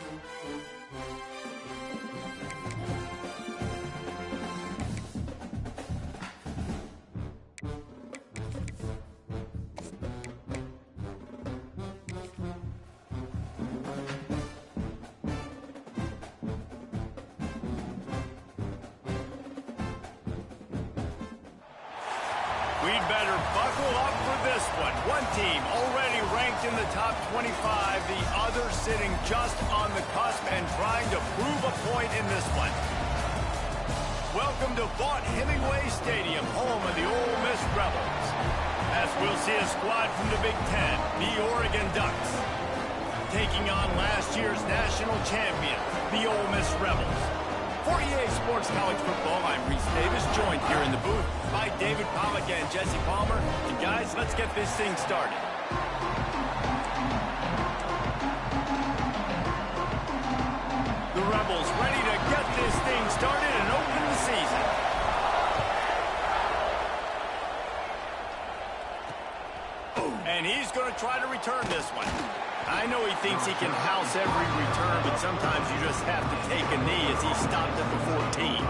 We'd better buckle up for this one. One team already ranked in the top 25, the other sitting just on the cusp and trying to prove a point in this one. Welcome to Vaught-Hemingway Stadium, home of the Ole Miss Rebels. As we'll see a squad from the Big Ten, the Oregon Ducks, taking on last year's national champion, the Ole Miss Rebels. For EA Sports College Football, I'm Reese Davis, joined here in the booth by David Pollack and Jesse Palmer. And guys, let's get this thing started. The Rebels ready to get this thing started and open the season. And he's going to try to return this one. I know he thinks he can house every return, but sometimes you just have to take a knee as he stopped at the 14.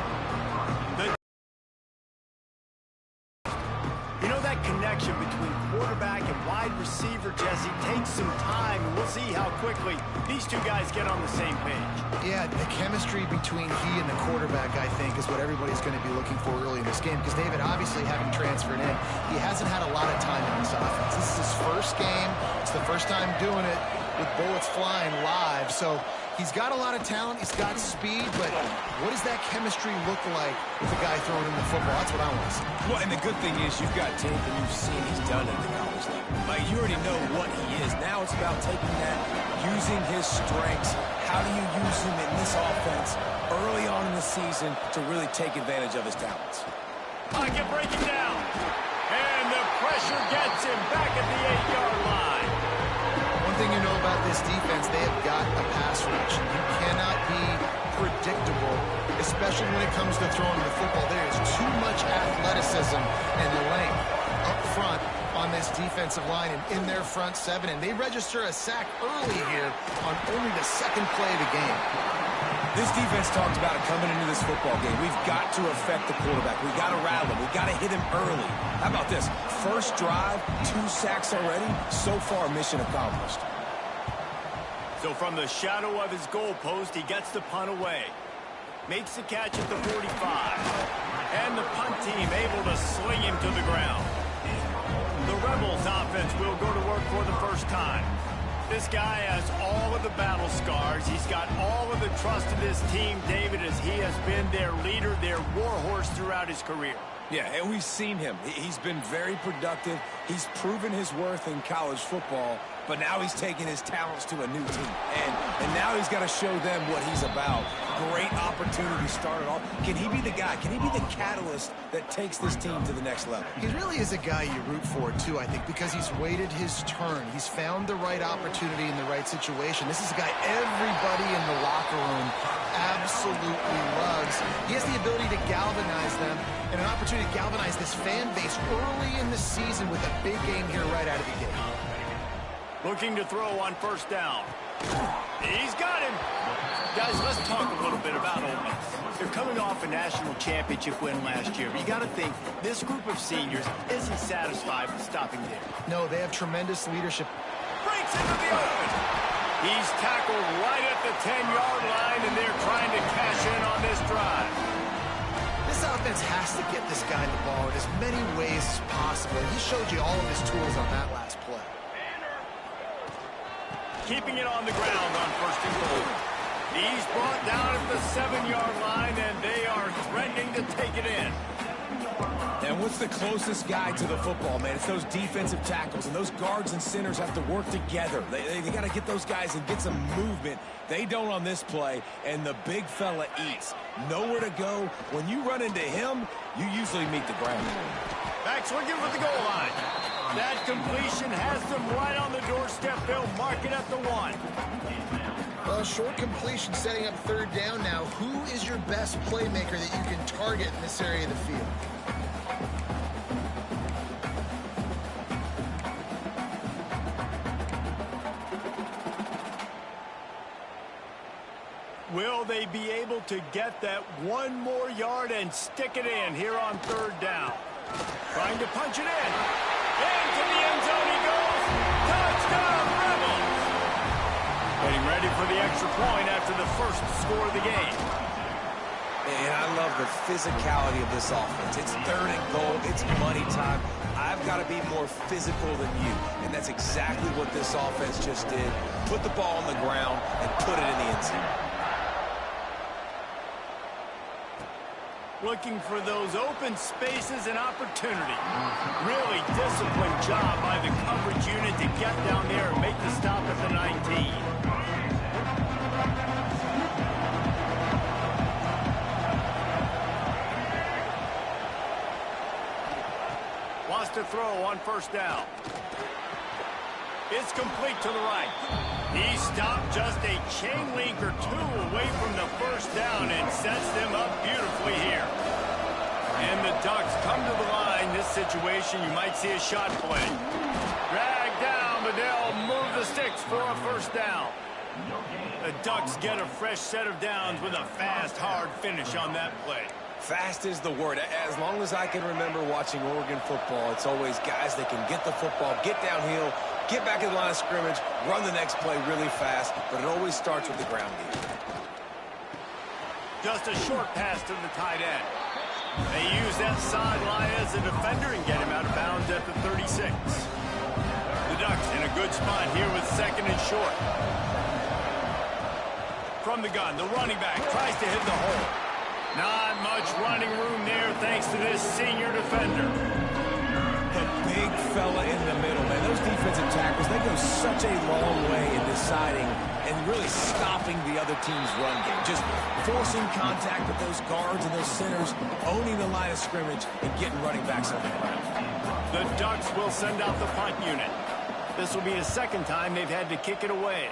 You know, that connection between quarterback and wide receiver, Jesse, takes some time, and we'll see how quickly these two guys get on the same page. Yeah, the chemistry between he and the quarterback, I think, is what everybody's going to be looking for early in this game, because David, obviously, having transferred in, he hasn't had a lot of time in this offense. This is his first game. It's the first time doing it with bullets flying live, so he's got a lot of talent, he's got speed, but what does that chemistry look like with the guy throwing him the football? That's what I want to see. Well, and the good thing is you've got tape and you've seen he's done it at the college level. Like, you already know what he is. Now it's about taking that, using his strengths. How do you use him in this offense early on in the season to really take advantage of his talents? Pocket breaking down, and the pressure gets him back at the 8-yard line. One thing you know about this defense, they have got a pass rush. You cannot be predictable, especially when it comes to throwing the football. There is too much athleticism and length up front on this defensive line and in their front seven, and they register a sack early here on only the second play of the game. This defense talked about it coming into this football game. We've got to affect the quarterback. We've got to rattle him. We've got to hit him early. How about this? First drive, 2 sacks already. So far, mission accomplished. So from the shadow of his goalpost, he gets the punt away. Makes the catch at the 45. And the punt team able to sling him to the ground. The Rebels offense will go to work for the first time. This guy has all of the battle scars. He's got all of the trust of this team, David, as he has been their leader, their warhorse throughout his career. Yeah, and we've seen him. He's been very productive. He's proven his worth in college football, but now he's taking his talents to a new team. And now he's got to show them what he's about. Great opportunity started off. Can he be the guy? Can he be the catalyst that takes this team to the next level? He really is a guy you root for, too, I think, because he's waited his turn. He's found the right opportunity in the right situation. This is a guy everybody in the locker room absolutely loves. He has the ability to galvanize them and an opportunity to galvanize this fan base early in the season with a big game here right out of the gate. Looking to throw on first down. He's got him. Guys, let's talk a little bit about Ole Miss. They're coming off a national championship win last year, but you got to think this group of seniors isn't satisfied with stopping there. No, they have tremendous leadership. Breaks into the open. He's tackled right at the 10-yard line, and they're trying to cash in on this drive. This offense has to get this guy the ball in as many ways as possible. He showed you all of his tools on that last play. Keeping it on the ground on first and goal. He's brought down at the 7-yard line, and they are threatening to take it in. And what's the closest guy to the football, man? It's those defensive tackles, and those guards and centers have to work together. They got to get those guys and get some movement. They don't on this play, and the big fella eats. Nowhere to go. When you run into him, you usually meet the ground. Back swinging for the goal line. That completion has them right on the doorstep. They'll mark it at the 1. Well, short completion setting up third down now. Who is your best playmaker that you can target in this area of the field? Will they be able to get that one more yard and stick it in here on third down? Trying to punch it in. Into the end zone he goes. Touchdown, Rebels! Getting ready for the extra point after the first score of the game. And I love the physicality of this offense. It's third and goal. It's money time. I've got to be more physical than you. And that's exactly what this offense just did. Put the ball on the ground and put it in the end zone. Looking for those open spaces and opportunity. Really disciplined job by the coverage unit to get down there and make the stop at the 19. Wants to throw on first down. It's complete to the right. He stopped just a chain link or two away from the first down and sets them up beautifully here. And the Ducks come to the line. This situation, you might see a shot play. Dragged down, but they'll move the sticks for a first down. The Ducks get a fresh set of downs with a fast, hard finish on that play. Fast is the word. As long as I can remember watching Oregon football, it's always guys that can get the football, get downhill, get back in the line of scrimmage, run the next play really fast, but it always starts with the ground game. Just a short pass to the tight end. They use that sideline as a defender and get him out of bounds at the 36. The Ducks in a good spot here with second and short. From the gun, the running back tries to hit the hole. Not much running room there thanks to this senior defender. The big fella in the middle, man. Those defensive tackles, they go such a long way in deciding and really stopping the other team's run game. Just forcing contact with those guards and those centers, owning the line of scrimmage, and getting running backs on the ground. The Ducks will send out the punt unit. This will be the second time they've had to kick it away.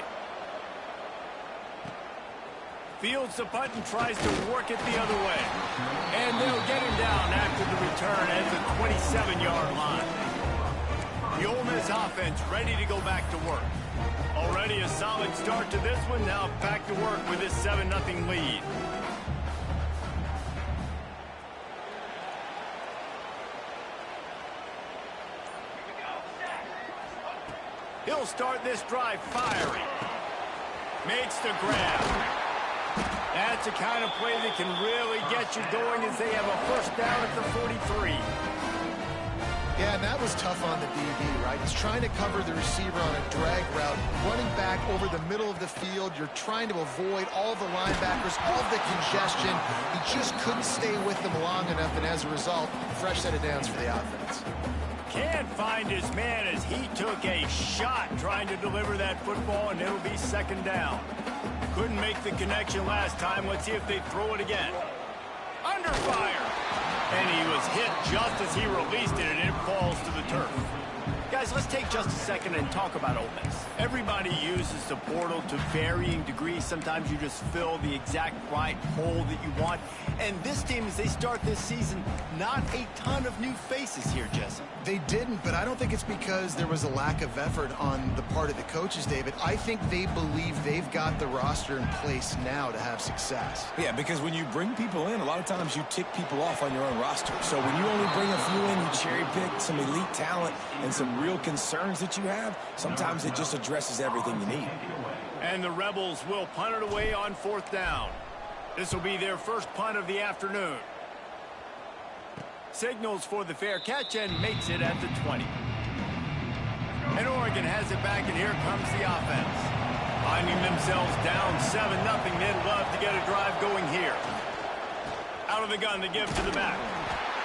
Fields the punt and tries to work it the other way. And they'll get him down after the return at the 27-yard line. The Ole Miss offense ready to go back to work. Already a solid start to this one. Now back to work with this 7-0 lead. He'll start this drive firing. Makes the grab. That's the kind of play that can really get you going as they have a first down at the 43. Yeah, and that was tough on the DB, right? He's trying to cover the receiver on a drag route, running back over the middle of the field. You're trying to avoid all the linebackers, all the congestion. He just couldn't stay with them long enough, and as a result, fresh set of downs for the offense. Can't find his man as he took a shot trying to deliver that football, and it'll be second down. Couldn't make the connection last time. Let's see if they throw it again. Under fire. And he was hit just as he released it, and it falls to the turf. Guys, let's take just a second and talk about Ole Miss. Everybody uses the portal to varying degrees. Sometimes you just fill the exact right hole that you want. And this team, as they start this season, not a ton of new faces here, Jesse. They didn't, but I don't think it's because there was a lack of effort on the part of the coaches, David. I think they believe they've got the roster in place now to have success. Yeah, because when you bring people in, a lot of times you tick people off on your own roster. So when you only bring a few in, you cherry pick some elite talent and some real concerns that you have, sometimes it just addresses everything you need. And the Rebels will punt it away on fourth down. This will be their first punt of the afternoon. Signals for the fair catch and makes it at the 20. And Oregon has it back, and here comes the offense. Finding themselves down 7-0, they'd love to get a drive going here. Out of the gun, the give to the back.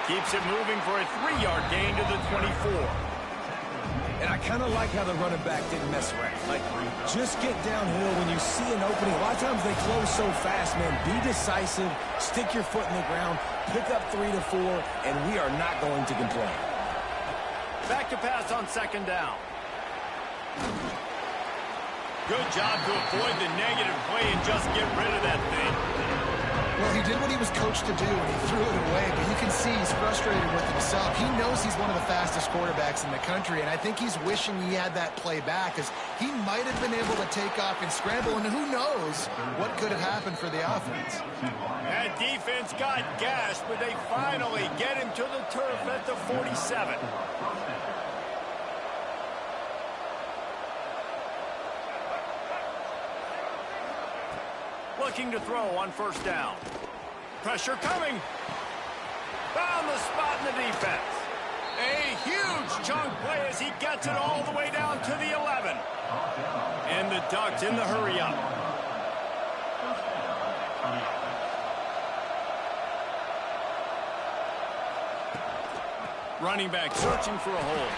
Keeps it moving for a 3-yard gain to the 24. And I kind of like how the running back didn't mess around. Like, just get downhill when you see an opening. A lot of times they close so fast, man. Be decisive, stick your foot in the ground, pick up 3 to 4, and we are not going to complain. Back to pass on second down. Good job to avoid the negative play and just get rid of that thing. Well, he did what he was coached to do, and he threw it away, but you can see he's frustrated with himself. He knows he's one of the fastest quarterbacks in the country, and I think he's wishing he had that play back, because he might have been able to take off and scramble, and who knows what could have happened for the offense. That defense got gashed, but they finally get him to the turf at the 47. Looking to throw on first down. Pressure coming. Found the spot in the defense. A huge chunk play as he gets it all the way down to the 11. And the Ducks in the hurry up. Running back searching for a hole.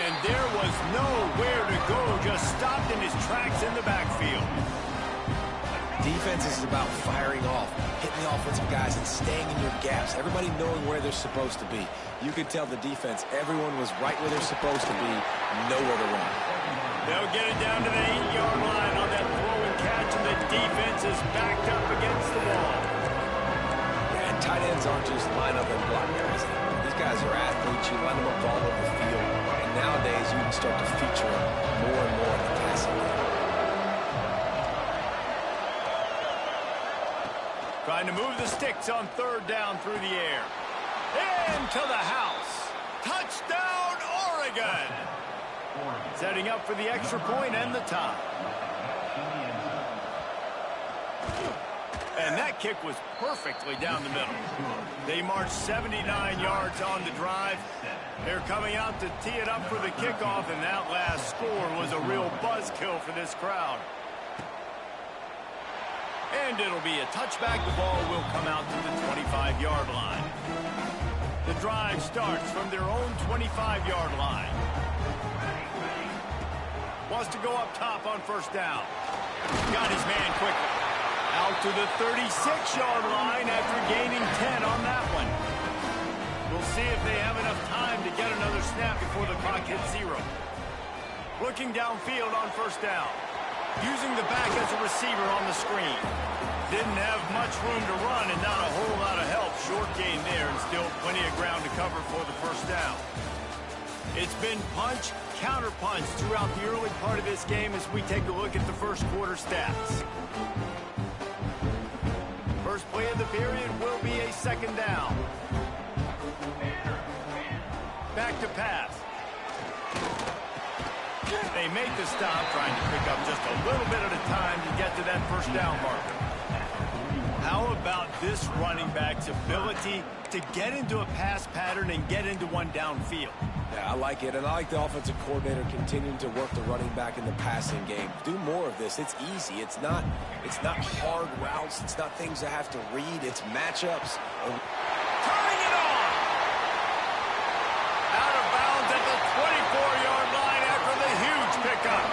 And there was nowhere to go, just stopped in his tracks in the backfield. Defense is about firing off, hitting the offensive guys, and staying in your gaps. Everybody knowing where they're supposed to be. You could tell the defense, everyone was right where they're supposed to be, nowhere to run. They'll get it down to the 8-yard line on that throw and catch, and the defense is backed up against the wall. Yeah, and tight ends aren't just line up and block guys. These guys are athletes. You line them up all over the field. And nowadays, you can start to feature them more and more in the passing game. Trying to move the sticks on third down through the air. Into the house. Touchdown, Oregon. Setting up for the extra point and the tie. And that kick was perfectly down the middle. They marched 79 yards on the drive. They're coming out to tee it up for the kickoff, and that last score was a real buzzkill for this crowd. And it'll be a touchback. The ball will come out to the 25-yard line. The drive starts from their own 25-yard line. Wants to go up top on first down. Got his man quickly. Out to the 36-yard line after gaining 10 on that one. We'll see if they have enough time to get another snap before the clock hits 0. Looking downfield on first down. Using the back as a receiver on the screen. Didn't have much room to run and not a whole lot of help. Short gain there and still plenty of ground to cover for the first down. It's been punch, counter punch throughout the early part of this game as we take a look at the first quarter stats. First play of the period will be a second down. Back to pass. They make the stop, trying to pick up just a little bit at a time to get to that first down marker. How about this running back's ability to get into a pass pattern and get into one downfield? Yeah, I like it, and I like the offensive coordinator continuing to work the running back in the passing game. Do more of this. It's easy. It's not hard routes. It's not things I have to read. It's matchups. Turning it on! Out of bounds at the 24-yard line after the huge pickup.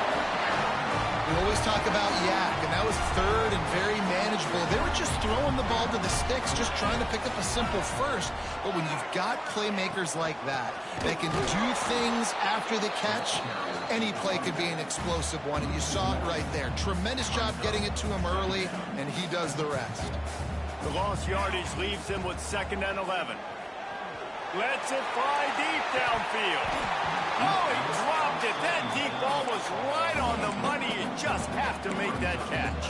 We always talk about yak, and that was third and very manageable. They were just throwing the ball to the sticks, just trying to pick up a simple first. But when you've got playmakers like that, they can do things after the catch. Any play could be an explosive one, and you saw it right there. Tremendous job getting it to him early, and he does the rest. The lost yardage leaves him with 2nd and 11. Lets it fly deep downfield. Oh, he dropped it. That deep ball was right on the money. You just have to make that catch.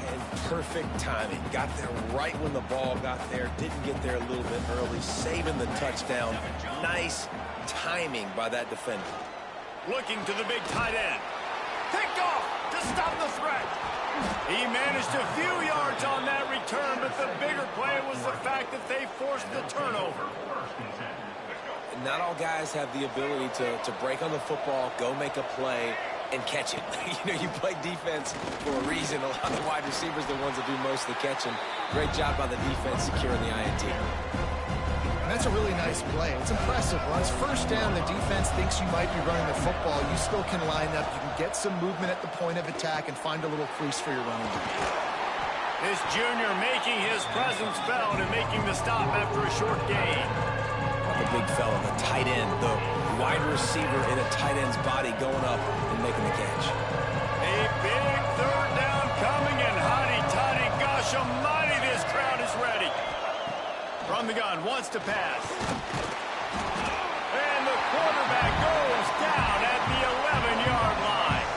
And perfect timing. Got there right when the ball got there. Didn't get there a little bit early. Saving the touchdown. Nice timing by that defender. Looking to the big tight end. Picked off to stop the threat. He managed a few yards on that return, but the bigger play was the fact that they forced the turnover. Not all guys have the ability to break on the football, go make a play, and catch it. You play defense for a reason. A lot of the wide receivers are the ones that do most of the catching. Great job by the defense securing the INT. And that's a really nice play. It's impressive. On its first down, the defense thinks you might be running the football. You still can line up. You can get some movement at the point of attack and find a little crease for your running back. This junior making his presence felt and making the stop after a short gain. The big fella, the tight end, the wide receiver in a tight end's body going up and making the catch. A big third down coming, and hotty-toddy, gosh almighty, this crowd From the gun, wants to pass. And the quarterback goes down at the 11-yard line.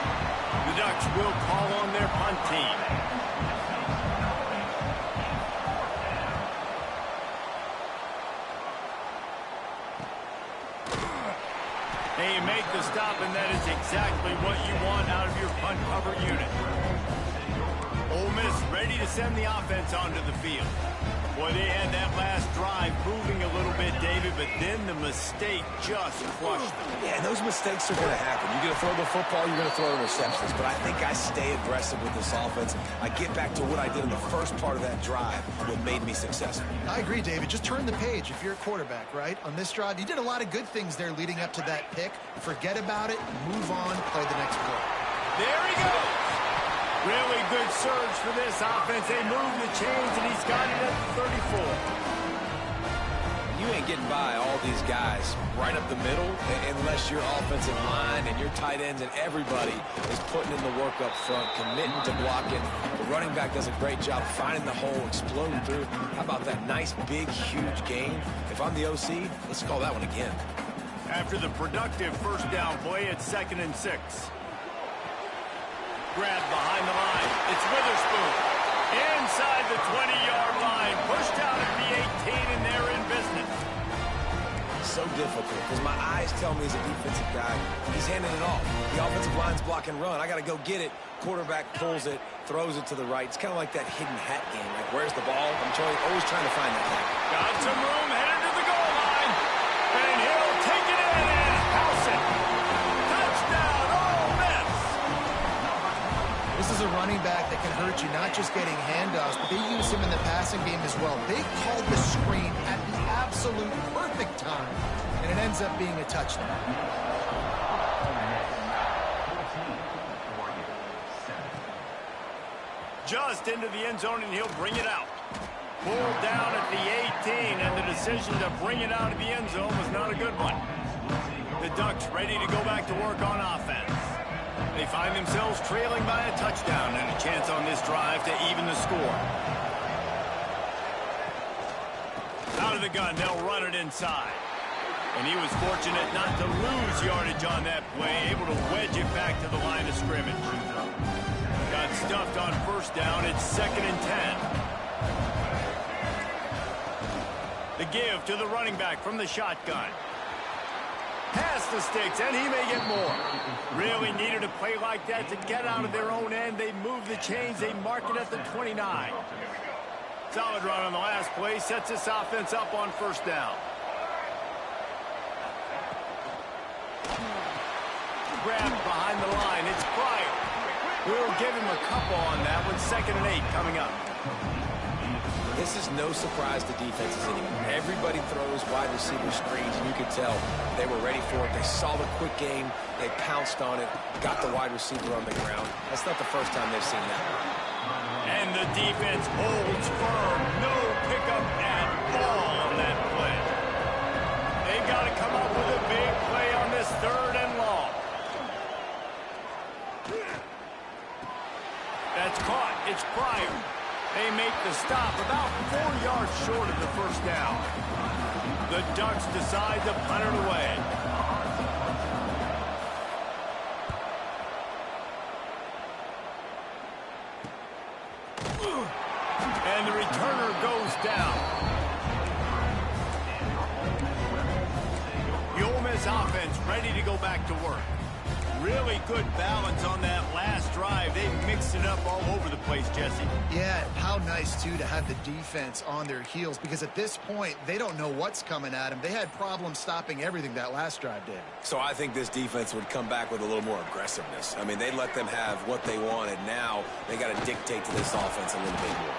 The Ducks will call on their punt team. Hey, you make the stop, and that is exactly what you want out of your punt cover unit. Ole Miss ready to send the offense onto the field. Boy, they had that last drive moving a little bit, David, but then the mistake just crushed them. Yeah, and those mistakes are going to happen. You're going to throw the football, you're going to throw interceptions. But I think I stay aggressive with this offense. I get back to what I did in the first part of that drive, what made me successful. I agree, David. Just turn the page if you're a quarterback, right? On this drive, you did a lot of good things there leading up to that pick. Forget about it, move on, play the next play. There he goes. Really good surge for this offense. They move the chains, and he's got it at the 34. You ain't getting by all these guys right up the middle unless your offensive line and your tight ends and everybody is putting in the work up front, committing to blocking. The running back does a great job finding the hole, exploding through. How about that nice, big, huge gain? If I'm the OC, let's call that one again. After the productive first down play, it's 2nd and 6. Grab behind the line. It's Witherspoon. Inside the 20-yard line. Pushed out at the 18, and they're in business. So difficult because my eyes tell me as a defensive guy, he's handing it off. The offensive line's block and run. I got to go get it. Quarterback pulls it, throws it to the right. It's kind of like that hidden hat game. Like, where's the ball? I'm always trying to find that hat. Got some room, headed to the goal line. And he'll take it in and house it. Touchdown, Ole Miss. This is a running back that can hurt you, not just getting handoffs, but they use him in the passing game as well. They called the screen at the absolute perfect time, and it ends up being a touchdown. Just into the end zone, and he'll bring it out. Pulled down at the 18, and the decision to bring it out of the end zone was not a good one. The Ducks ready to go back to work on offense. They find themselves trailing by a touchdown and a chance on this drive to even the score. Out of the gun, they'll run it inside. And he was fortunate not to lose yardage on that play, able to wedge it back to the line of scrimmage. Got stuffed on first down. It's 2nd and 10. The give to the running back from the shotgun. Past the sticks, and he may get more. Really needed a play like that to get out of their own end. They move the chains. They mark it at the 29. Solid run on the last play. Sets this offense up on first down. Grabbed behind the line. It's Pryor. We'll give him a couple on that one. 2nd and 8 coming up. This is no surprise to defenses anymore. Everybody throws wide receiver screens, and you can tell they were ready for it. They saw the quick game. They pounced on it, got the wide receiver on the ground. That's not the first time they've seen that. And the defense holds firm. No pickup at all on that play. They've got to come up with a big play on this 3rd and long. That's caught. It's Pryor. They make the stop about 4 yards short of the first down. The Ducks decide to punt it away. And the returner goes down. The Ole Miss offense ready to go back to work. Really good balance on that last drive. They mixed it up all over the place, Jesse. Yeah, how nice, too, to have the defense on their heels, because at this point, they don't know what's coming at them. They had problems stopping everything that last drive did. So I think this defense would come back with a little more aggressiveness. I mean, they let them have what they wanted. Now they got to dictate to this offense a little bit more.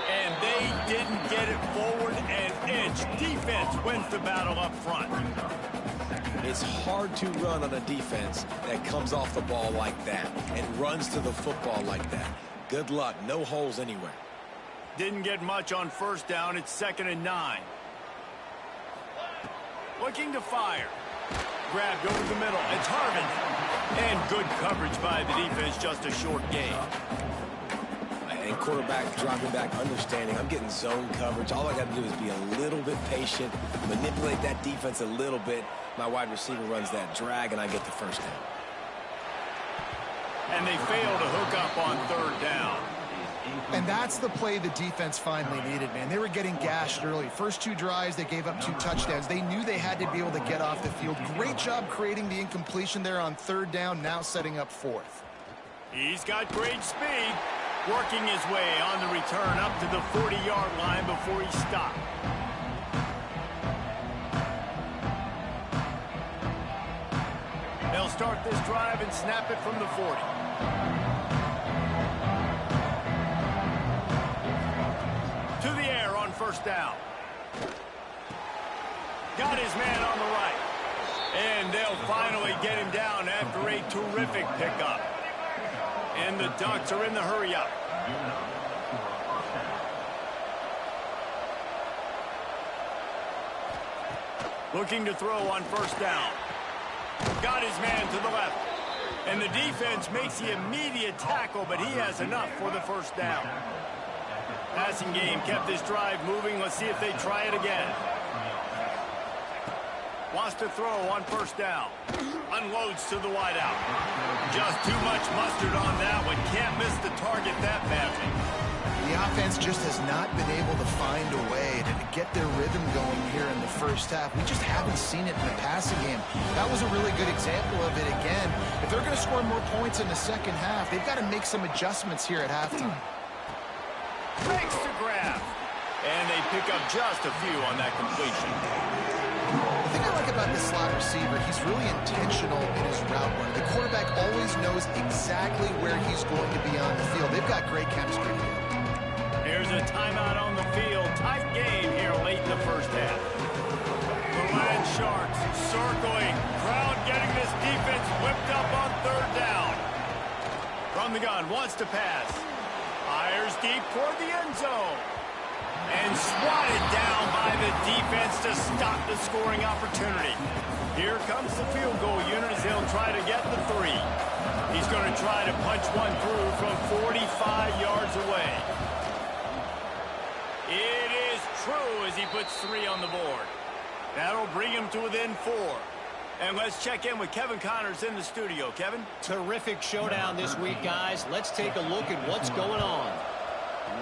And they didn't get it forward an inch. Defense wins the battle up front. It's hard to run on a defense that comes off the ball like that and runs to the football like that. Good luck. No holes anywhere. Didn't get much on first down. It's 2nd and 9. Looking to fire. Grabbed over the middle. It's Harvin. And good coverage by the defense. Just a short gain. and quarterback dropping back, understanding I'm getting zone coverage. All I got to do is be a little bit patient, manipulate that defense a little bit. My wide receiver runs that drag, and I get the first down. And they fail to hook up on third down. And that's the play the defense finally needed, man. They were getting gashed early. First 2 drives, they gave up 2 touchdowns. They knew they had to be able to get off the field. Great job creating the incompletion there on third down, now setting up fourth. He's got great speed, working his way on the return up to the 40-yard line before he stopped. They'll start this drive and snap it from the 40. To the air on first down. Got his man on the right. And they'll finally get him down after a terrific pickup. And the Ducks are in the hurry-up. Looking to throw on first down. Got his man to the left. And the defense makes the immediate tackle, but he has enough for the first down. Passing game kept this drive moving. Let's see if they try it again. Wants to throw on first down. Unloads to the wideout. Just too much mustard on that one. Can't miss the target that badly. The offense just has not been able to find a way to get their rhythm going here in the first half. We just haven't seen it in the passing game. That was a really good example of it again. If they're going to score more points in the second half, they've got to make some adjustments here at halftime. Makes the grab. And they pick up just a few on that completion. The thing I like about this slot receiver, he's really intentional in his route run. The quarterback always knows exactly where he's going to be on the field. They've got great chemistry here. Here's a timeout on the field. Tight game here late in the first half. The Land Sharks circling. Crowd getting this defense whipped up on third down. From the gun, wants to pass. Fires deep toward the end zone. And swatted down by the defense to stop the scoring opportunity. Here comes the field goal unit as they'll try to get the 3. He's going to try to punch one through from 45 yards away. It is true as he puts 3 on the board. That'll bring him to within 4. And let's check in with Kevin Connors in the studio. Kevin? Terrific showdown this week, guys. Let's take a look at what's going on.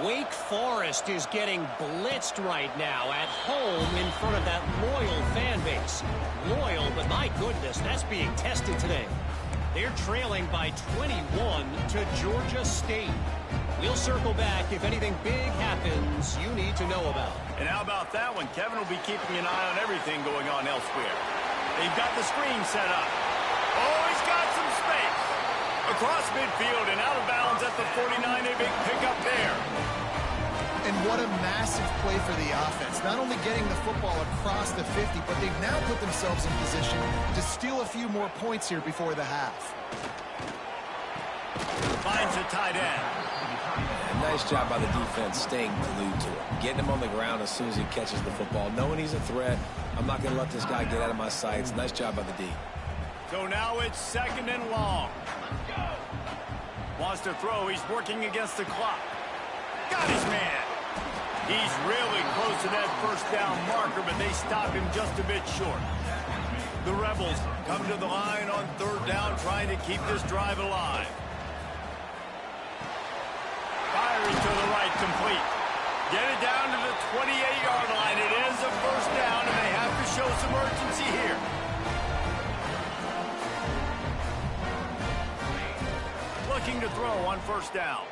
Wake Forest is getting blitzed right now at home in front of that loyal fan base. Loyal, but my goodness, that's being tested today. They're trailing by 21 to Georgia State. We'll circle back if anything big happens you need to know about. And how about that one? Kevin will be keeping an eye on everything going on elsewhere. They've got the screen set up. Oh, he's got some space. Across midfield and out of bounds at the 49. A big pickup there. And what a massive play for the offense. Not only getting the football across the 50, but they've now put themselves in position to steal a few more points here before the half. Finds a tight end. Nice job by the defense staying glued to him. Getting him on the ground as soon as he catches the football. Knowing he's a threat, I'm not going to let this guy get out of my sights. Nice job by the D. So now it's 2nd and long. Wants to throw. He's working against the clock. Got his man. He's really close to that first down marker, but they stop him just a bit short. The Rebels come to the line on third down, trying to keep this drive alive. Firing to the right, complete. Get it down to the 28-yard line. It is a first down, and they have to show some urgency here. Looking to throw on first down.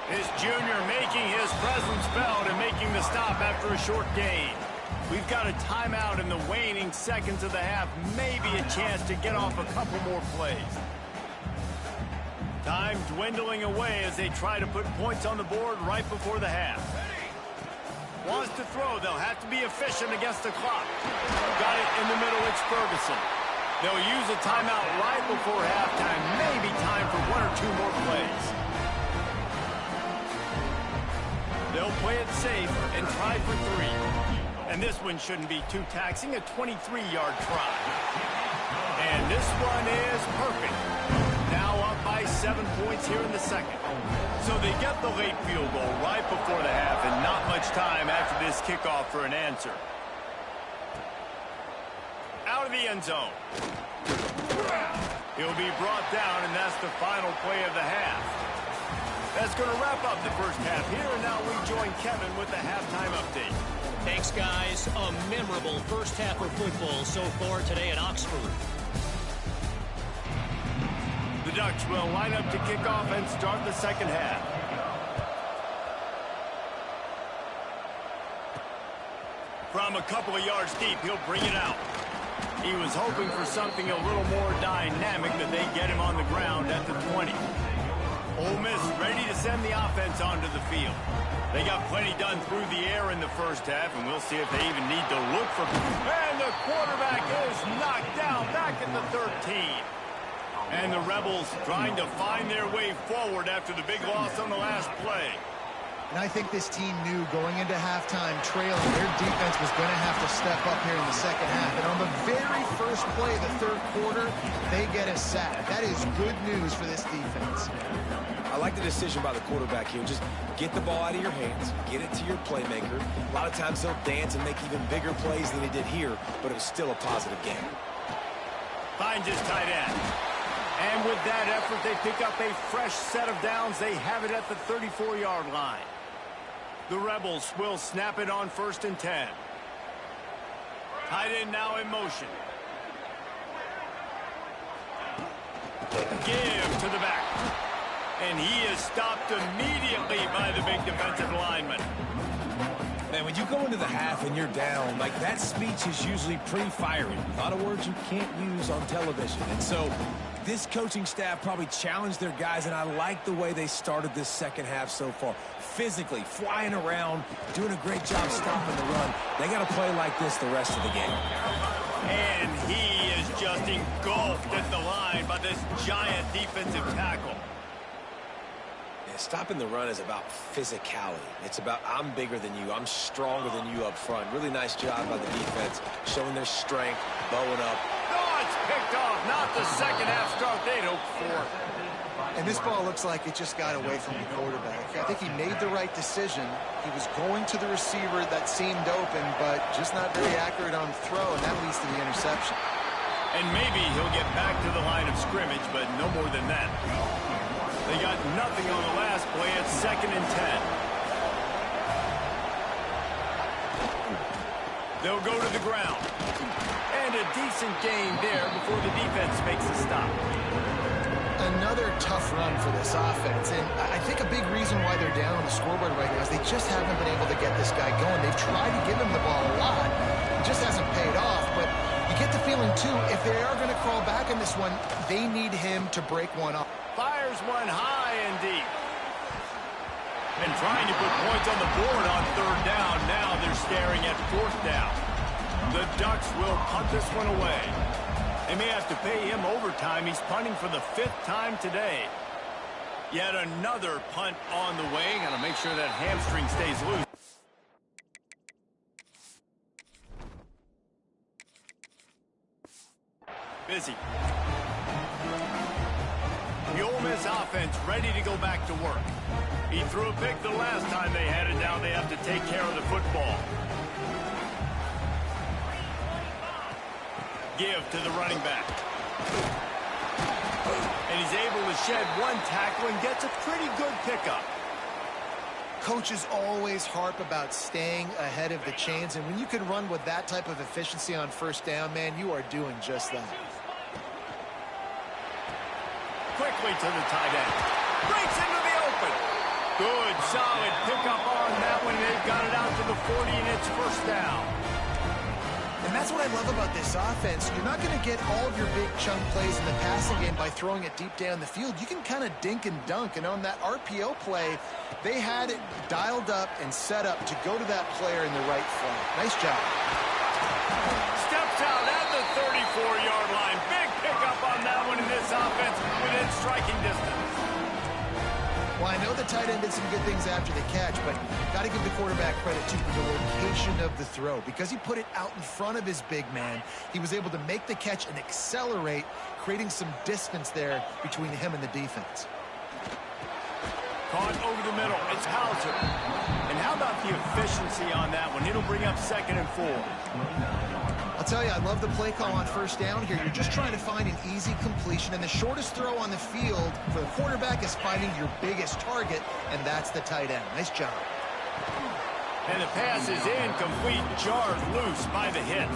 This junior making his presence felt and making the stop after a short gain. We've got a timeout in the waning seconds of the half. Maybe a chance to get off a couple more plays. Time dwindling away as they try to put points on the board right before the half. Wants to throw. They'll have to be efficient against the clock. Got it in the middle. It's Ferguson. They'll use a timeout right before halftime. Maybe time for 1 or 2 more plays. They'll play it safe and try for 3. And this one shouldn't be too taxing. A 23-yard try. And this one is perfect. now up by 7 points here in the second. So they get the late field goal right before the half, and not much time after this kickoff for an answer. Out of the end zone. He'll be brought down, and that's the final play of the half. That's going to wrap up the first half here, and now we join Kevin with the halftime update. Thanks, guys. A memorable first half of football so far today at Oxford. The Ducks will line up to kick off and start the second half. From a couple of yards deep, he'll bring it out. He was hoping for something a little more dynamic, that they get him on the ground at the 20. Ole Miss ready to send the offense onto the field. They got plenty done through the air in the first half, and we'll see if they even need to look for... And the quarterback is knocked down back at the 13. And the Rebels trying to find their way forward after the big loss on the last play. And I think this team knew going into halftime trailing, their defense was going to have to step up here in the second half. And on the very first play of the third quarter, they get a sack. That is good news for this defense. I like the decision by the quarterback here. Just get the ball out of your hands, get it to your playmaker. A lot of times they'll dance and make even bigger plays than they did here, but it was still a positive game. Finds his tight end. And with that effort, they pick up a fresh set of downs. They have it at the 34-yard line. The Rebels will snap it on 1st and 10. Tight end now in motion. Give to the back. And he is stopped immediately by the big defensive lineman. Man, when you go into the half and you're down, like, that speech is usually pretty fiery. A lot of words you can't use on television. And so this coaching staff probably challenged their guys, and I like the way they started this second half so far. Physically, flying around, doing a great job stopping the run. They got to play like this the rest of the game. And he is just engulfed at the line by this giant defensive tackle. Stopping the run is about physicality. It's about, I'm bigger than you, I'm stronger than you up front. Really nice job by the defense, showing their strength, bowing up. Oh, it's picked off. Not the second half start they'd hoped for. And this ball looks like it just got away from the quarterback. I think he made the right decision. He was going to the receiver that seemed open, but just not very accurate on the throw, and that leads to the interception. And maybe he'll get back to the line of scrimmage, but no more than that. They got nothing on the last play at 2nd and 10. They'll go to the ground. And a decent gain there before the defense makes a stop. Another tough run for this offense, and I think a big reason why they're down on the scoreboard right now is they just haven't been able to get this guy going. They've tried to give him the ball a lot. It just hasn't paid off, but you get the feeling, too, if they are going to crawl back in this one, they need him to break one off. Fires one high and deep. And trying to put points on the board on 3rd down. Now they're staring at 4th down. The Ducks will punt this one away. They may have to pay him overtime. He's punting for the 5th time today. Yet another punt on the way. Got to make sure that hamstring stays loose. Busy. The Ole Miss offense ready to go back to work. He threw a pick the last time they had it. Now they have to take care of the football. Give to the running back. And he's able to shed one tackle and gets a pretty good pickup. Coaches always harp about staying ahead of the chains, and when you can run with that type of efficiency on 1st down, man, you are doing just that. Quickly to the tight end. Breaks into the open. Good, solid pickup on that one. They've got it out to the 40, and it's 1st down. And that's what I love about this offense. You're not going to get all of your big chunk plays in the passing game by throwing it deep down the field. You can kind of dink and dunk. And on that RPO play, they had it dialed up and set up to go to that player in the right flank. Nice job. Steps out at the 34-yard line. Big pickup on that one in this offense within striking distance. Well, Well, I know the tight end did some good things after the catch, but got to give the quarterback credit, too, for the location of the throw. Because he put it out in front of his big man, he was able to make the catch and accelerate, creating some distance there between him and the defense. Caught over the middle. It's Hauser. And how about the efficiency on that one? It'll bring up 2nd and 4. I'll tell you, I love the play call on first down here. You're just trying to find an easy completion, and the shortest throw on the field for the quarterback is finding your biggest target, and that's the tight end. Nice job. And the pass is incomplete, jarred loose by the hit.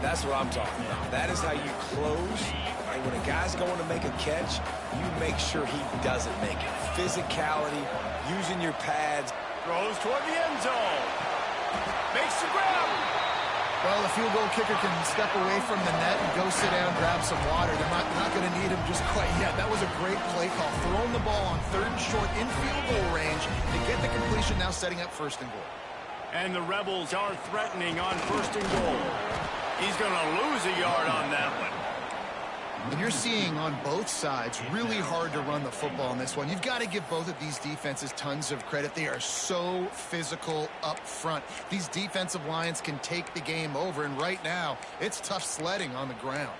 That's what I'm talking about. That is how you close. And when a guy's going to make a catch, you make sure he doesn't make it. Physicality, using your pads. Throws toward the end zone. Makes the grab. Well, the field goal kicker can step away from the net and go sit down, grab some water. They're not going to need him just quite yet. That was a great play call. Throwing the ball on 3rd and short in field goal range to get the completion, now setting up 1st and goal. And the Rebels are threatening on 1st and goal. He's going to lose a yard on that one. And you're seeing on both sides really hard to run the football in this one. You've got to give both of these defenses tons of credit. They are so physical up front. These defensive lines can take the game over, and right now it's tough sledding on the ground.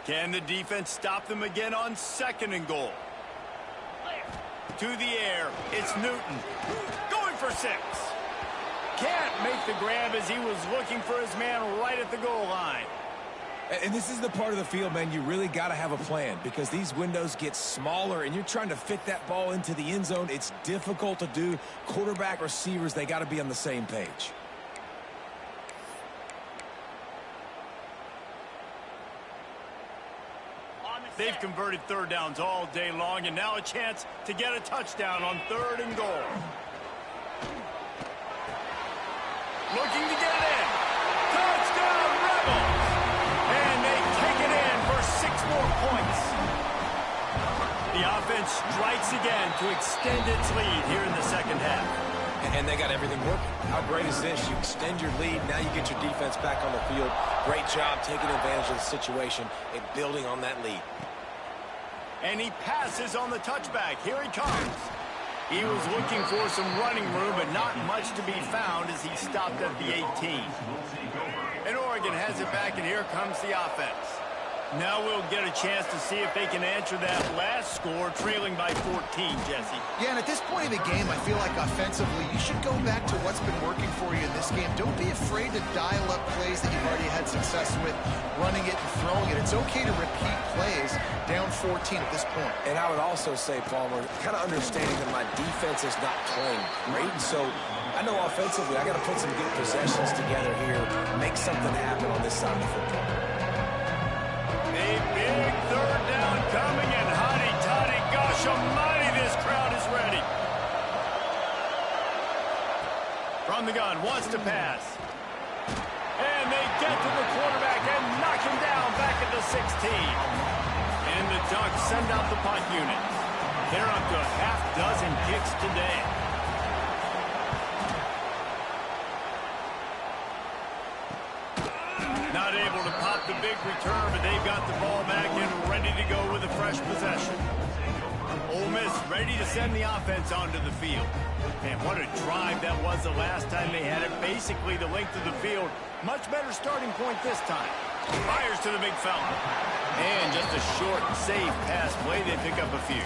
Can the defense stop them again on 2nd and goal? To the air, it's Newton. Going for 6. Can't make the grab as he was looking for his man right at the goal line. And this is the part of the field, man, you really got to have a plan because these windows get smaller and you're trying to fit that ball into the end zone. It's difficult to do. Quarterback, receivers, they got to be on the same page. They've converted 3rd downs all day long, and now a chance to get a touchdown on 3rd and goal. Looking to get it in. Touchdown, Rebels! And they take it in for 6 more points. The offense strikes again to extend its lead here in the 2nd half. And they got everything working. How great is this? You extend your lead, now you get your defense back on the field. Great job taking advantage of the situation and building on that lead. And he passes on the touchback. Here he comes. He was looking for some running room, but not much to be found as he stopped at the 18. And Oregon has it back, and here comes the offense. Now we'll get a chance to see if they can answer that last score, trailing by 14, Jesse. Yeah, and at this point in the game, I feel like offensively, you should go back to what's been working for you in this game. Don't be afraid to dial up plays that you've already had success with, running it and throwing it. It's okay to repeat plays down 14 at this point. And I would also say, Palmer, kind of understanding that my defense is not playing great, so I know offensively I got to put some good possessions together here, make something happen on this side of the football. A big 3rd down coming, and hotty-toddy, gosh almighty, this crowd is ready. From the gun, wants to pass. And they get to the quarterback and knock him down back at the 16. And the Ducks send out the punt unit. They're up to a half-dozen kicks today. Not able to pop the big return, but they've got the ball back and ready to go with a fresh possession. Ole Miss ready to send the offense onto the field. And what a drive that was the last time they had it. Basically the length of the field. Much better starting point this time. Fires to the big fella. And just a short, safe pass play. They pick up a few.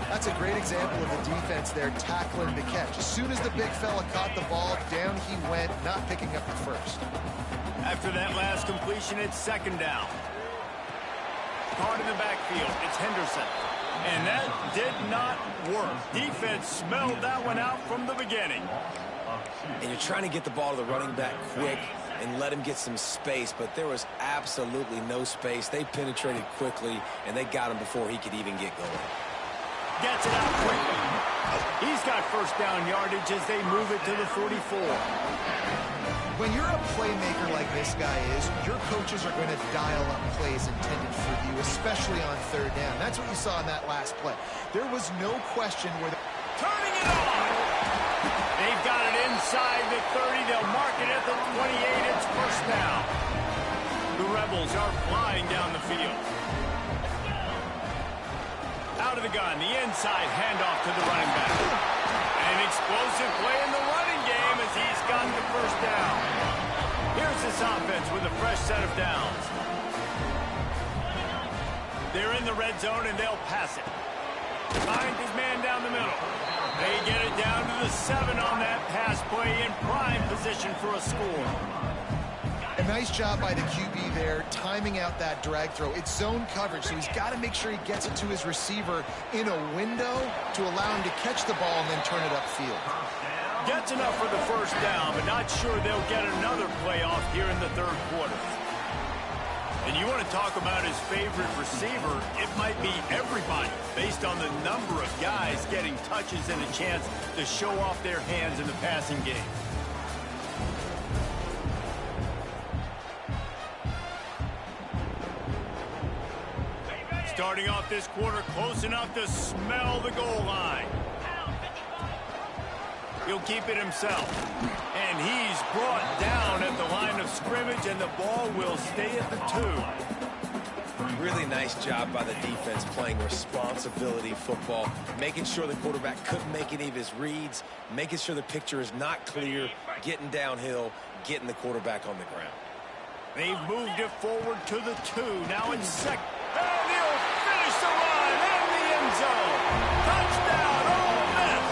That's a great example of the defense there tackling the catch. As soon as the big fella caught the ball, down he went, not picking up the first. After that last completion, it's 2nd down. Caught in the backfield, it's Henderson. And that did not work. Defense smelled that one out from the beginning. And you're trying to get the ball to the running back quick and let him get some space, but there was absolutely no space. They penetrated quickly, and they got him before he could even get going. Gets it out quickly. He's got 1st down yardage as they move it to the 44. When you're a playmaker like this guy is, your coaches are going to dial up plays intended for you, especially on 3rd down. That's what you saw in that last play. There was no question where turning it on. They've got it inside the 30. They'll mark it at the 28. It's 1st down. The Rebels scrambles are flying down the field. Out of the gun, the inside handoff to the running back. An explosive play in the running game as he's got the first down. Here's this offense with a fresh set of downs. They're in the red zone and they'll pass it. Find his man down the middle. They get it down to the 7 on that pass play in prime position for a score. A nice job by the QB there, timing out that drag throw. It's zone coverage, so he's got to make sure he gets it to his receiver in a window to allow him to catch the ball and then turn it upfield. Gets enough for the first down, but not sure they'll get another playoff here in the third quarter. And you want to talk about his favorite receiver, it might be everybody, based on the number of guys getting touches and a chance to show off their hands in the passing game. Starting off this quarter close enough to smell the goal line. He'll keep it himself. And he's brought down at the line of scrimmage, and the ball will stay at the 2. Really nice job by the defense playing responsibility football, making sure the quarterback couldn't make any of his reads, making sure the picture is not clear, getting downhill, getting the quarterback on the ground. They've moved it forward to the 2. Now in second. And he'll finish the run in the end zone. Touchdown, Ole Miss.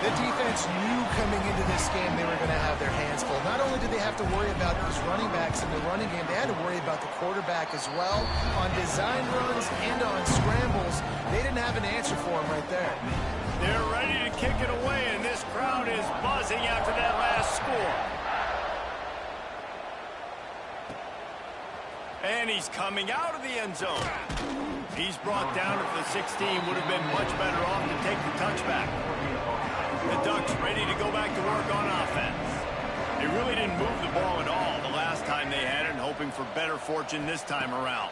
The defense knew coming into this game they were going to have their hands full. Not only did they have to worry about those running backs in the running game, they had to worry about the quarterback as well. On design runs and on scrambles, they didn't have an answer for him right there. They're ready to kick it away, and this crowd is buzzing after that last score. And he's coming out of the end zone. He's brought down at the 16. Would have been much better off to take the touchback. The Ducks ready to go back to work on offense. They really didn't move the ball at all the last time they had it, and hoping for better fortune this time around.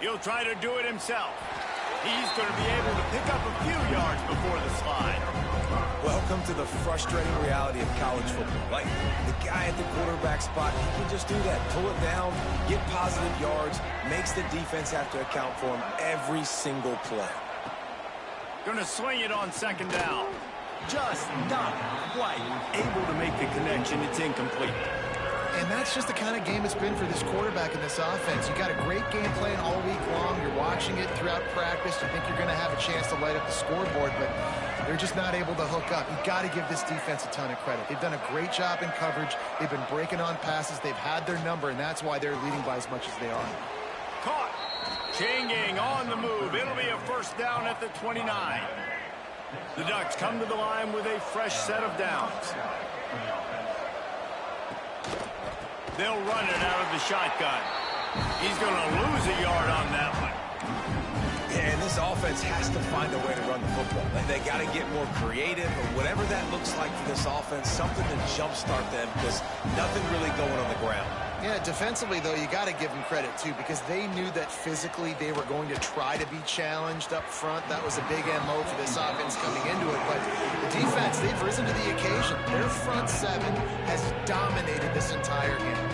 He'll try to do it himself. He's going to be able to pick up a few yards before the slide. Welcome to the frustrating reality of college football. Like, the guy at the quarterback spot, he can just do that. Pull it down, get positive yards, makes the defense have to account for him every single play. Going to swing it on second down. Just not quite able to make the connection. It's incomplete. And that's just the kind of game it's been for this quarterback in this offense. You got a great game plan all week long. You're watching it throughout practice. You think you're going to have a chance to light up the scoreboard, but they're just not able to hook up. You've got to give this defense a ton of credit. They've done a great job in coverage. They've been breaking on passes. They've had their number, and that's why they're leading by as much as they are. Caught. Changing on the move. It'll be a first down at the 29. The Ducks come to the line with a fresh set of downs. They'll run it out of the shotgun. He's going to lose a yard on that one. Yeah, and this offense has to find a way to run the football. They got to get more creative, or whatever that looks like for this offense, something to jumpstart them, because nothing really going on the ground. Yeah, defensively, though, you got to give them credit, too, because they knew that physically they were going to try to be challenged up front. That was a big MO for this offense coming into it. But the defense, they've risen to the occasion. Their front 7 has dominated this entire game.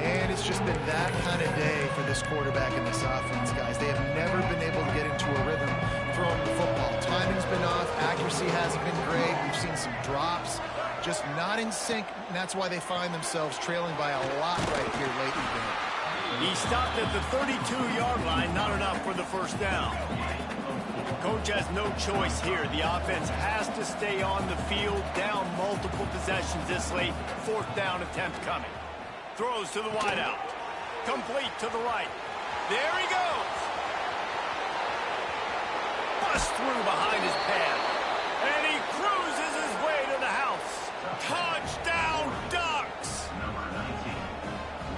And it's just been that kind of day for this quarterback and this offense, guys. They have never been able to get into a rhythm throwing the football. Timing's been off. Accuracy hasn't been great. We've seen some drops. Just not in sync, and that's why they find themselves trailing by a lot right here late in the game. He stopped at the 32-yard line, not enough for the first down. Coach has no choice here. The offense has to stay on the field, down multiple possessions this late. Fourth down attempt coming. Throws to the wideout. Complete to the right. There he goes. Bust through behind his pad. And he cruises his way to the house. Touchdown, Ducks!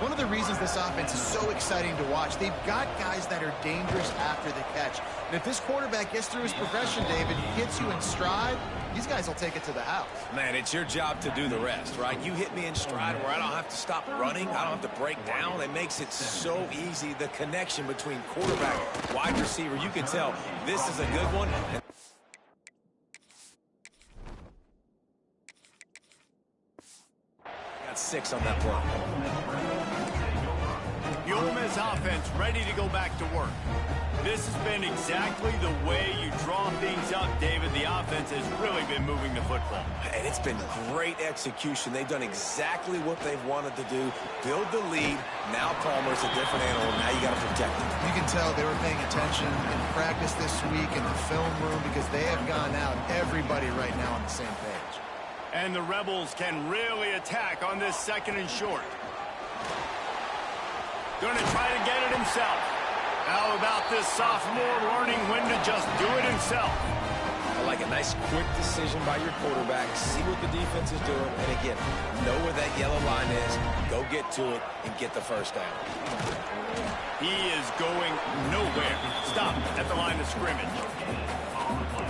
One of the reasons this offense is so exciting to watch, they've got guys that are dangerous after the catch. And if this quarterback gets through his progression, David, hits you in stride, these guys will take it to the house. Man, it's your job to do the rest, right? You hit me in stride where I don't have to stop running. I don't have to break down. It makes it so easy. The connection between quarterback, wide receiver, you can tell this is a good one. got 6 on that play. The Ole Miss offense ready to go back to work. This has been exactly the way you draw things up, David. The offense has really been moving the football. And it's been great execution. They've done exactly what they've wanted to do. Build the lead. Now Palmer's a different animal. Now you got to protect him. You can tell they were paying attention in practice this week in the film room because they have gone out, everybody right now on the same page. And the Rebels can really attack on this 2nd and short. Going to try to get it himself. How about this sophomore learning when to just do it himself? I like a nice quick decision by your quarterback. See what the defense is doing. And again, know where that yellow line is. Go get to it and get the first down. He is going nowhere. Stop at the line of scrimmage.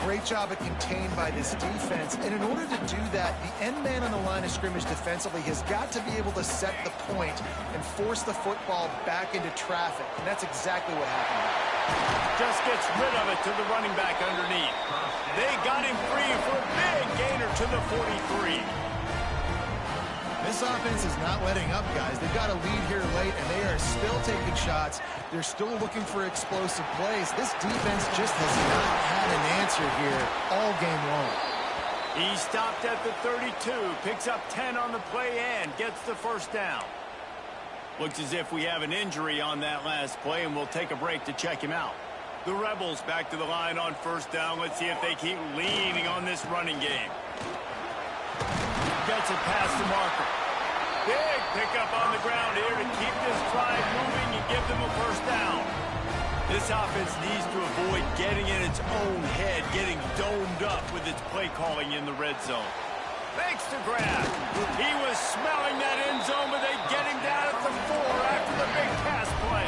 Great job at contained by this defense. And in order to do that, the end man on the line of scrimmage defensively has got to be able to set the point and force the football back into traffic. And that's exactly what happened. Just gets rid of it to the running back underneath. They got him free for a big gainer to the 43. This offense is not letting up, guys. They've got a lead here late, and they are still taking shots. They're still looking for explosive plays. This defense just has not had an answer here all game long. He stopped at the 32, picks up 10 on the play and gets the first down. Looks as if we have an injury on that last play, and we'll take a break to check him out. The Rebels back to the line on 1st down. Let's see if they keep leaning on this running game. Gets it past the marker. Big pickup on the ground here to keep this drive moving and give them a first down. This offense needs to avoid getting in its own head, getting domed up with its play calling in the red zone. Makes the grab. He was smelling that end zone, but they get him down at the 4 after the big pass play.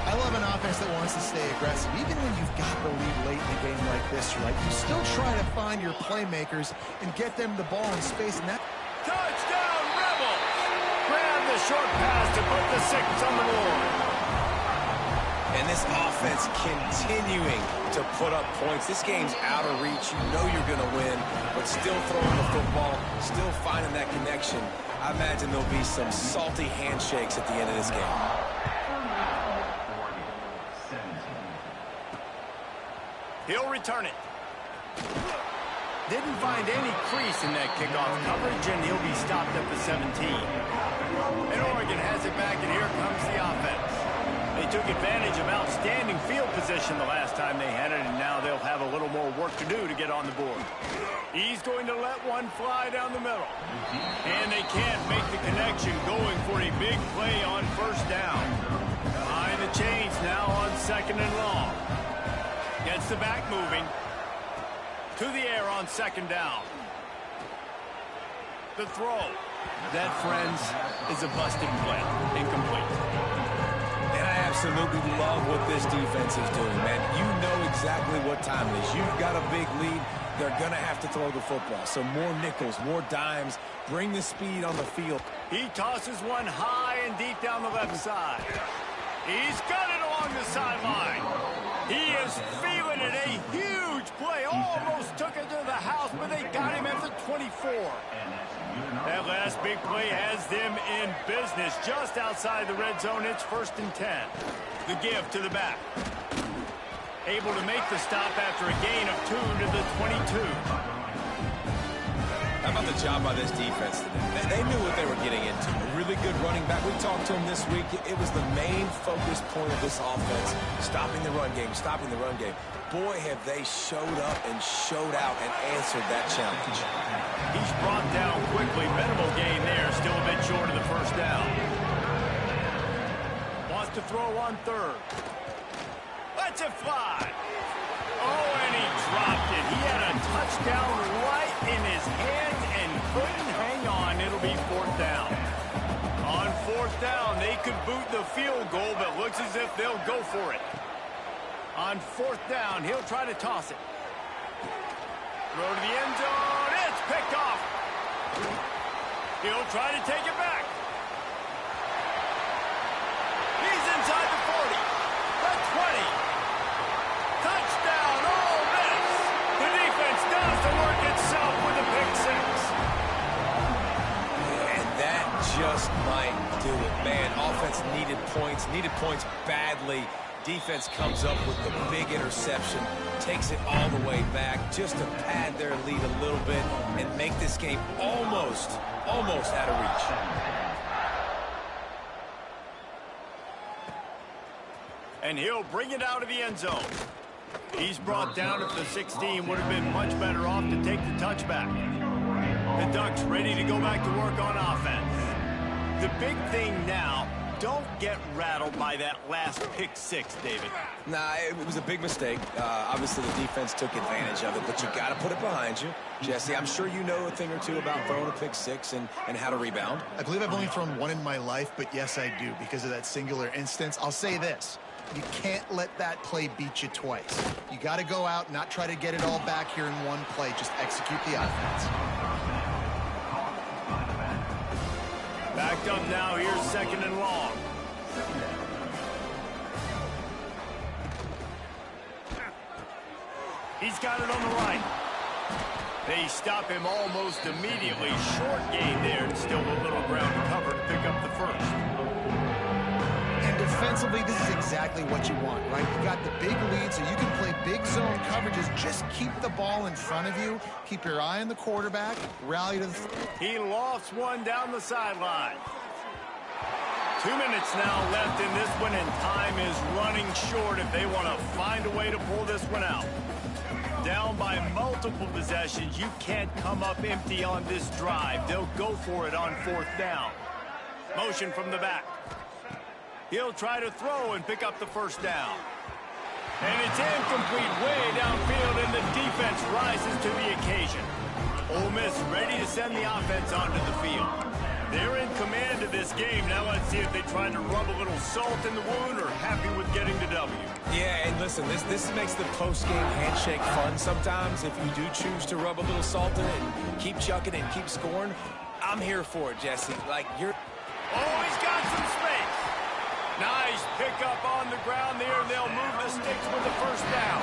I love an offense that wants to stay aggressive. Even when you've got the lead late in a game like this, right, you still try to find your playmakers and get them the ball in space. And that Touchdown, Rebels! Grab the short pass to put the 6 on the board. And this offense continuing to put up points. This game's out of reach. You know you're going to win, but still throwing the football, still finding that connection. I imagine there'll be some salty handshakes at the end of this game. He'll return it. Didn't find any crease in that kickoff coverage, and he'll be stopped at the 17. And Oregon has it back, and here comes the offense. They took advantage of outstanding field position the last time they had it, and now they'll have a little more work to do to get on the board. He's going to let one fly down the middle. And they can't make the connection, going for a big play on 1st down. Behind the chains now on 2nd and long. Gets the back moving. To the air on 2nd down. The throw. That, friends, is a busted play. Incomplete. And I absolutely love what this defense is doing, man. You know exactly what time it is. You've got a big lead. They're going to have to throw the football. So more nickels, more dimes. Bring the speed on the field. He tosses one high and deep down the left side. He's got it along the sideline. He is feeling it. A huge play. Almost took it to the house, but they got him at the 24. That last big play has them in business just outside the red zone. It's 1st and 10. The give to the back. Able to make the stop after a gain of 2 to the 22. How about the job by this defense today? They knew what they were getting into. A really good running back. We talked to him this week. It was the main focus point of this offense. Stopping the run game, stopping the run game. Boy, have they showed up and showed out and answered that challenge. He's brought down quickly. Minimal gain there. Still a bit short of the 1st down. Wants to throw on 3rd. Lets it fly. Oh, and he dropped it. He had a touchdown right in his hands and couldn't hang on. It'll be 4th down. On 4th down, they could boot the field goal, but looks as if they'll go for it. On 4th down, he'll try to toss it. Throw to the end zone. It's picked off. He'll try to take it back. He's inside the 40. The 20. Touchdown, Ole Miss. The defense does the work itself with a pick 6. And offense needed points badly. Defense comes up with the big interception, takes it all the way back just to pad their lead a little bit and make this game almost out of reach. And he'll bring it out of the end zone. He's brought down at the 16. Would have been much better off to take the touchback. The Ducks ready to go back to work on offense. The big thing now, don't get rattled by that last pick six, David. Nah, it was a big mistake. Obviously, the defense took advantage of it, but you got to put it behind you. Jesse, I'm sure you know a thing or two about throwing a pick six and how to rebound. I believe I've only thrown one in my life, but yes, I do because of that singular instance. I'll say this. You can't let that play beat you twice. You got to go out, not try to get it all back here in one play. Just execute the offense. Backed up now, here's second and long. He's got it on the right. They stop him almost immediately. Short gain there, and still a little ground to cover to pick up the first. And defensively, this is exactly what you want, right? You got the big lead, so you can play big zone coverages. Just keep the ball in front of you. Keep your eye on the quarterback. Rally to the... He lofts one down the sideline. 2 minutes now left in this one, and time is running short if they want to find a way to pull this one out. Down by multiple possessions, you can't come up empty on this drive. They'll go for it on fourth down. Motion from the back. He'll try to throw and pick up the first down. And it's incomplete way downfield, and the defense rises to the occasion. Ole Miss ready to send the offense onto the field. They're in command of this game. Now let's see if they try to rub a little salt in the wound or happy with getting the W. Yeah, and listen, this makes the post-game handshake fun sometimes. If you do choose to rub a little salt in it and keep chucking and keep scoring, I'm here for it, Jesse. Like, you're... Oh, he's got some space. Nice pickup on the ground there. They'll move the sticks with the first down.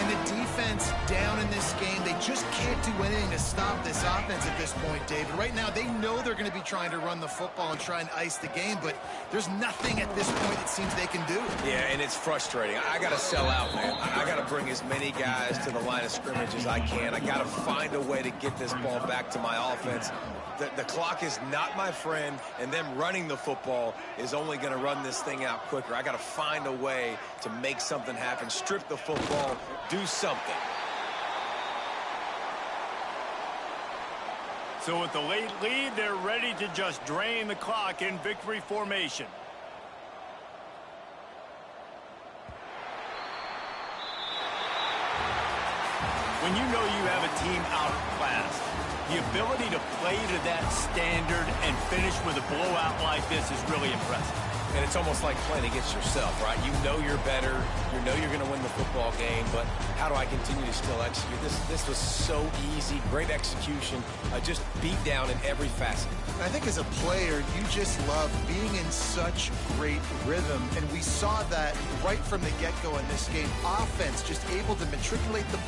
And the defense down in this game, they just can't do anything to stop this offense at this point, David. Right now, they know they're going to be trying to run the football and try and ice the game, but there's nothing at this point it seems they can do. Yeah, and it's frustrating. I got to sell out, man. I got to bring as many guys to the line of scrimmage as I can. I got to find a way to get this ball back to my offense. The clock is not my friend, and them running the football is only going to run this thing out quicker. I got to find a way to make something happen, strip the football, do something. So with the late lead, they're ready to just drain the clock in victory formation. When you know you have a team outclassed, the ability to play to that standard and finish with a blowout like this is really impressive. And it's almost like playing against yourself, right? You know you're better. You know you're going to win the football game, but how do I continue to still execute? This was so easy. Great execution. Just beat down in every facet. I think as a player, you just love being in such great rhythm, and we saw that right from the get-go in this game. Offense just able to matriculate the